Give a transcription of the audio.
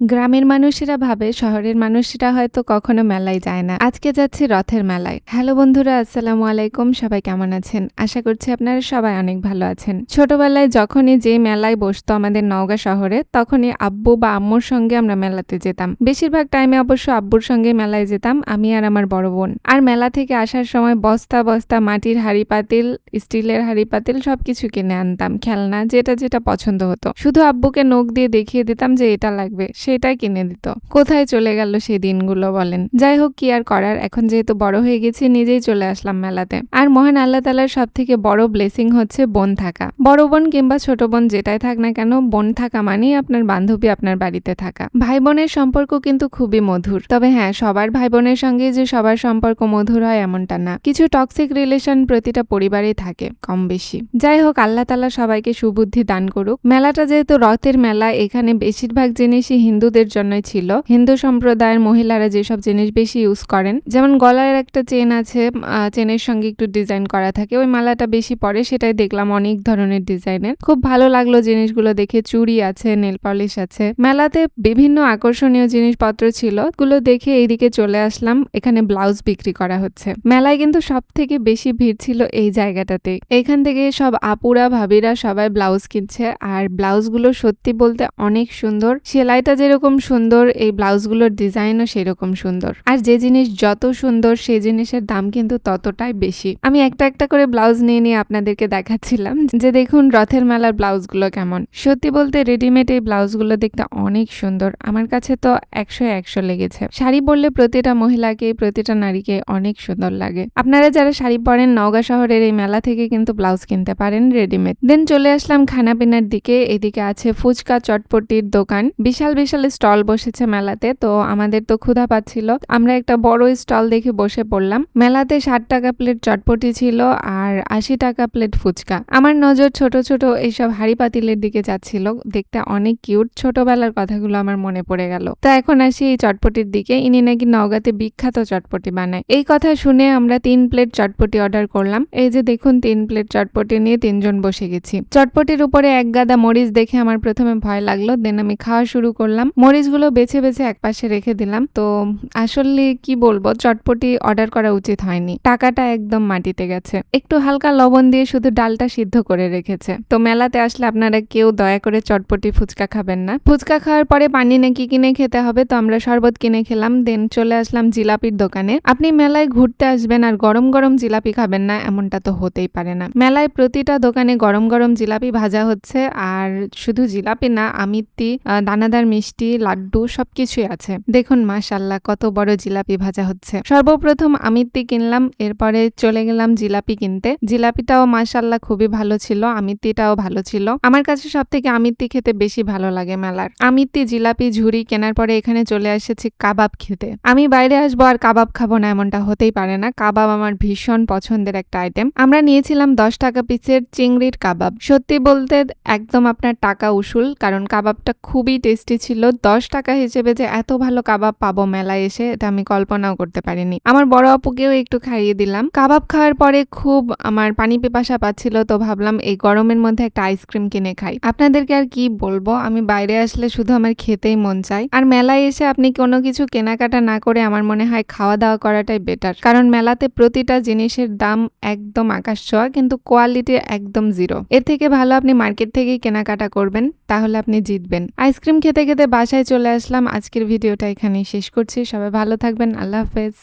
গ্রামের মানুষেরা ভাবে শহরের মানুষেরা হয়তো কখনো মেলায় যায় না। আজকে যাচ্ছি রথের মেলায়। হ্যালো বন্ধুরা, আসসালামু আলাইকুম। সবাই কেমন আছেন? আশা করছি আপনারা সবাই অনেক ভালো আছেন। ছোটবেলায় যখনই যে মেলায় বসতো আমাদের নওগাঁ শহরে, তখনই আব্বু বা আম্মুর সঙ্গে আমরা মেলাতে যেতাম। বেশিরভাগ টাইমে অবশ্য আব্বুর সঙ্গে মেলায় যেতাম, আমি আর আমার বড় বোন। আর মেলা থেকে আসার সময় বস্তা বস্তা মাটির হাঁড়ি পাতিল, স্টিলের হাঁড়ি পাতিল সবকিছু কিনে আনতাম, খেলনা যেটা যেটা পছন্দ হতো। শুধু আব্বুকে নখ দিয়ে দেখিয়ে দিতাম যে এটা লাগবে, সেটাই কিনে দিত। কোথায় চলে গেল সেই দিনগুলো বলেন। যাই হোক, কি আর করার, এখন যেহেতু বড় হয়ে গেছি নিজেই চলে আসলাম মেলাতে। আর মহান আল্লাহ তাআলার সব থেকে বড় ব্লেসিং হচ্ছে বোন থাকা। বড় বোন কিংবা ছোট বোন যেটাই থাক না কেন, বোন থাকা মানেই আপনার বান্ধবী আপনার বাড়িতে থাকা। ভাই বোনের সম্পর্ক কিন্তু খুবই মধুর। তবে হ্যাঁ, সবার ভাই বোনের সঙ্গে যে সবার সম্পর্ক মধুর হয় এমনটা না। কিছু টক্সিক রিলেশন প্রতিটা পরিবারেই থাকে কম বেশি। যাই হোক, আল্লাহ তাআলা সবাইকে সুবুদ্ধি দান করুক। মেলাটা যেহেতু রথের মেলা, এখানে বেশিরভাগ জিনিসই হিন্দুদের জন্যই ছিল। হিন্দু সম্প্রদায়ের মহিলারা যেসব জিনিস বেশি ইউজ করেন, যেমন গলার একটা চেন আছে, চেনের সঙ্গে একটু ডিজাইন করা থাকে, ওই মালাটা বেশি পরে, সেটাই দেখলাম অনেক ধরনের ডিজাইনের। খুব ভালো লাগলো জিনিসগুলো দেখে। চুড়ি আছে, নেল পলিশ আছে। মেলাতে বিভিন্ন আকর্ষণীয় জিনিসপত্র ছিল, গুলো দেখে এইদিকে চলে আসলাম। এখানে ব্লাউজ বিক্রি করা হচ্ছে। মেলায় কিন্তু সব থেকে বেশি ভিড় ছিল এই জায়গাটাতে। এখান থেকে সব আপুরা ভাবিরা সবাই ব্লাউজ কিনছে, আর ব্লাউজগুলো সত্যি বলতে অনেক সুন্দর। সেলাইটা যেরকম সুন্দর, এই ব্লাউজগুলোর ডিজাইনও সেরকম সুন্দর। আর যে জিনিস যত সুন্দর সেই জিনিসের দাম কিন্তু ততটাই বেশি। আমি একটা একটা করে ব্লাউজ নিয়ে নিয়ে আপনাদেরকে দেখাচ্ছিলাম যে দেখুন রথের মেলার ব্লাউজগুলো কেমন। সত্যি বলতে রেডিমেড এই ব্লাউজগুলো দেখতে অনেক সুন্দর। আমার কাছে তো 100 লেগেছে। শাড়ি পরলে প্রতিটা মহিলাকে, প্রতিটা নারীকে অনেক সুন্দর লাগে। আপনারা যারা শাড়ি পরেন, নওগাঁ শহরের এই মেলা থেকে কিন্তু ব্লাউজ কিনতে পারেন রেডিমেড। দেন চলে আসলাম খানাপিনার দিকে। এদিকে আছে ফুচকা চটপটির দোকান। বিশাল বিশাল স্টল বসেছে মেলাতে। তো আমাদের তো ক্ষুধা পাচ্ছিল, আমরা একটা বড় স্টল দেখে বসে পড়লাম। মেলাতে 60 টাকা প্লেট চটপটি ছিল আর 80 টাকা প্লেট ফুচকা। আমার নজর ছোট ছোট এইসব হাঁড়ি পাতিলের দিকে যাচ্ছিল, দেখতে অনেক কিউট। ছোটবেলার কথাগুলো আমার মনে পড়ে গেল। তো এখন আসি এই চটপটির দিকে। ইনি নাকি নওগাঁতে বিখ্যাত চটপটি বানায়। এই কথা শুনে আমরা 3 প্লেট চটপটি অর্ডার করলাম। এই যে দেখুন, 3 প্লেট চটপটি নিয়ে 3 জন বসে গেছি। চটপটির উপরে এক গাদা মরিচ দেখে আমার প্রথমে ভয় লাগলো, দেন আমি খাওয়া শুরু করলাম। মরিচগুলো বেছে বেছে একপাশে রেখে দিলাম। তো আসলে কি বলবো, চটপটি অর্ডার করা উচিত হয়নি, টাকাটা একদম মাটিতে গেছে। একটু হালকা লবণ দিয়ে শুধু ডালটা সিদ্ধ করে রেখেছে। তো মেলাতে আসলে আপনারা কেউ দয়া করে চটপটি ফুচকা খাবেন না। ফুচকা খাওয়ার পরে পানি নাকি কিনে খেতে হবে, তো আমরা শরবত কিনে খেলাম। দেন চলে আসলাম জিলাপির দোকানে। আপনি মেলায় ঘুরতে আসবেন আর গরম গরম জিলাপি খাবেন না, এমনটা তো হতেই পারে না। মেলায় প্রতিটা দোকানে গরম গরম জিলাপি ভাজা হচ্ছে। আর শুধু জিলাপি না, আমিত্তি, দানাদার মিষ্টি, লাড্ডু সবকিছুই আছে। দেখুন মাশাআল্লাহ, কত বড় জিলাপি ভাজা হচ্ছে। সর্বপ্রথম আমিত্তি কিনলাম, এরপরে চলে গেলাম জিলাপি কিনতে। জিলাপিটাও মাশাআল্লাহ খুবই ভালো ছিল, আমিত্তিটাও ভালো ছিল। আমার কাছে সব থেকে আমিত্তি খেতে বেশি ভালো লাগে মেলার। আমিত্তি, জিলাপি, ঝুড়ি কেনার পরে এখানে চলে এসেছি কাবাব খেতে। আমি বাইরে আসবো আর কাবাব খাবো না, এমনটা হতেই পারে না। কাবাব আমার ভীষণ পছন্দের একটা আইটেম। আমরা নিয়েছিলাম 10 টাকা পিসের চিংড়ির কাবাব। সত্যি বলতে একদম আপনার টাকা উসুল, কারণ কাবাবটা খুবই টেস্টি ছিল। 10 টাকা হিসেবে যে এত ভালো কাবাব পাবো মেলায় এসে, এটা আমি কল্পনাও করতে পারিনি। আমার বড় আপুকেও একটু খাইয়ে দিলাম। কাবাব খাওয়ার পরে খুব আমার পানি পিপাসা পাচ্ছিল, তো ভাবলাম এই গরমের মধ্যে একটা আইসক্রিম কিনে খাই। আপনাদেরকে আর কি বলবো, আমি বাইরে আসলে শুধু আমার খেতেই মন চায়। আর মেলায় এসে আপনি কোনো কিছু কেনাকাটা না করে আমার মনে হয় খাওয়া দাওয়া করাটাই বেটার, কারণ মেলাতে প্রতিটা জিনিসের দাম একদম আকাশ ছোঁয়া, কিন্তু কোয়ালিটি একদম জিরো। এর থেকে ভালো আপনি মার্কেট থেকেই কেনাকাটা করবেন, তাহলে আপনি জিতবেন। আইসক্রিম খেতে খেতে বাসায় চলে আসলাম। আজকের ভিডিওটা এখানেই শেষ করছি। সবাই ভালো থাকবেন। আল্লাহ হাফেজ।